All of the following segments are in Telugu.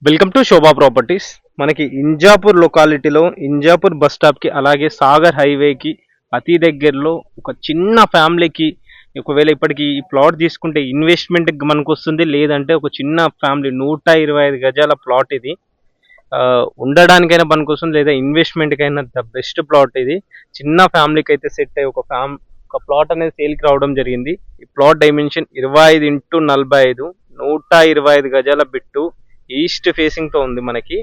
Welcome to Shobha properties. మనకి ఇంజాపూర్ లొకాలిటీలో ఇంజాపూర్ బస్ స్టాప్కి అలాగే సాగర్ హైవేకి అతి దగ్గరలో ఒక చిన్న ఫ్యామిలీకి ఒకవేళ ఇప్పటికి ఈ ప్లాట్ తీసుకుంటే ఇన్వెస్ట్మెంట్కి మనకు వస్తుంది, లేదంటే ఒక చిన్న ఫ్యామిలీ 125 గజాల ప్లాట్ ఇది ఉండడానికైనా పనికొస్తుంది, లేదా ఇన్వెస్ట్మెంట్కైనా ద బెస్ట్ ప్లాట్ ఇది. చిన్న ఫ్యామిలీకి అయితే సెట్ అయ్యి ఒక ప్లాట్ అనేది సేల్కి రావడం జరిగింది. ఈ ప్లాట్ డైమెన్షన్ 25x45 125 గజాల బిట్టు ఈస్ట్ ఫేసింగ్ తో ఉంది. మనకి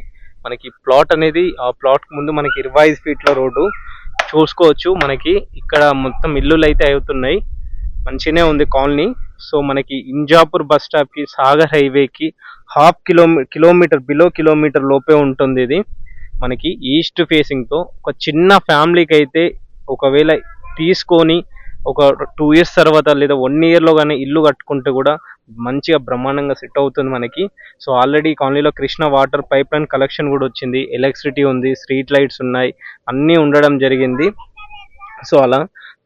ప్లాట్ అనేది ఆ ప్లాట్ ముందు మనకి 25 ఫీట్ల రోడ్డు చూసుకోవచ్చు. మనకి ఇక్కడ మొత్తం ఇల్లులు అయితే అవుతున్నాయి, మంచిగానే ఉంది కాలనీ. సో మనకి ఇంజాపూర్ బస్ స్టాప్ కి సాగర్ హైవేకి హాఫ్ కిలోమీటర్ లోపే ఉంటుంది. ఇది మనకి ఈస్ట్ ఫేసింగ్ తో ఒక చిన్న ఫ్యామిలీకి అయితే ఒకవేళ తీసుకొని ఒక 2 years తర్వాత లేదా 1 year లో కానీ ఇల్లు కట్టుకుంటే కూడా మంచిగా బ్రహ్మాండంగా సెట్ అవుతుంది మనకి. సో ఆల్రెడీ కాలనీలో Krishna water pipe line collection కూడా వచ్చింది, ఎలక్ట్రిసిటీ ఉంది, స్ట్రీట్ లైట్స్ ఉన్నాయి, అన్నీ ఉండడం జరిగింది. సో అలా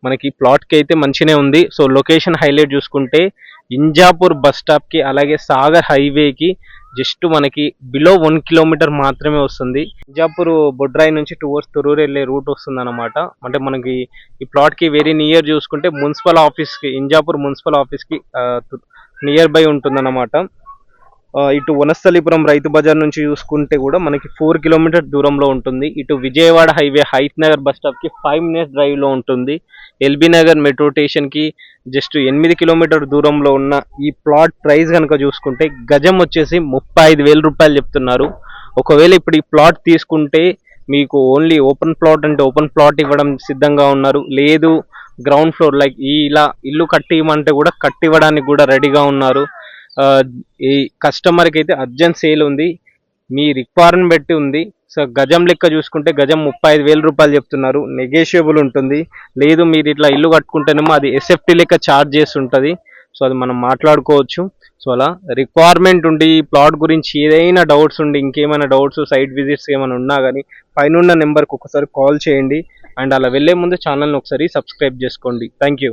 మనకి ప్లాట్కి అయితే మంచిగానే ఉంది. సో లొకేషన్ హైలైట్ చూసుకుంటే ఇంజాపూర్ బస్ స్టాప్కి అలాగే సాగర్ హైవేకి జస్ట్ మనకి బిలో 1 kilometer మాత్రమే వస్తుంది. ఇంజాపూర్ బొడ్రాయి నుంచి టువర్డ్స్ తొర్రూరు వెళ్ళే రూట్ వస్తుంది అనమాట. అంటే మనకి ఈ ప్లాట్కి వెరీ నియర్ చూసుకుంటే మున్సిపల్ ఆఫీస్కి, ఇంజాపూర్ మున్సిపల్ ఆఫీస్కి నియర్ బై ఉంటుందన్నమాట. ఇటు వనస్థలిపురం రైతు బజార్ నుంచి చూసుకుంటే కూడా మనకి 4 kilometer దూరంలో ఉంటుంది. ఇటు Vijayawada highway Hayath Nagar bus stop కి 5 minutes డ్రైవ్ లో ఉంటుంది. ఎల్బీ నగర్ మెట్రో స్టేషన్ కి జస్ట్ 8 kilometer దూరంలో ఉన్న ఈ ప్లాట్ ప్రైస్ కనుక చూసుకుంటే గజం వచ్చేసి 35,000 రూపాయలు చెప్తున్నారు. ఒకవేళ ఇప్పుడు ఈ ప్లాట్ తీసుకుంటే మీకు ఓన్లీ ఓపెన్ ప్లాట్ అంటే ఓపెన్ ప్లాట్ ఇవ్వడం సిద్ధంగా ఉన్నారు, లేదు గ్రౌండ్ ఫ్లోర్ లైక్ ఇలా ఇల్లు కట్టి ఇవ్వమంటే కూడా కట్టివ్వడానికి కూడా రెడీగా ఉన్నారు. ఈ కస్టమర్కి అయితే అర్జెంట్ సేల్ ఉంది, మీ రిక్వైర్మెంట్ బట్టి ఉంది. సో గజం లెక్క చూసుకుంటే గజం 35,000 రూపాయలు చెప్తున్నారు, నెగోషియబుల్ ఉంటుంది. లేదు మీరు ఇట్లా ఇల్లు కట్టుకుంటేనేమో అది ఎస్ఎఫ్టీ లెక్క ఛార్జ్ చేసి ఉంటుంది. సో అది మనం మాట్లాడుకోవచ్చు. సో అలా రిక్వైర్మెంట్ ఉండి ఈ ప్లాట్ గురించి ఏదైనా డౌట్స్ ఉండి ఇంకేమైనా డౌట్స్ సైట్ విజిట్స్ ఏమైనా ఉన్నా కానీ పైన నెంబర్కి ఒకసారి కాల్ చేయండి. అండ్ అలా వెళ్ళే ముందు ఛానల్ని ఒకసారి సబ్స్క్రైబ్ చేసుకోండి. Thank you.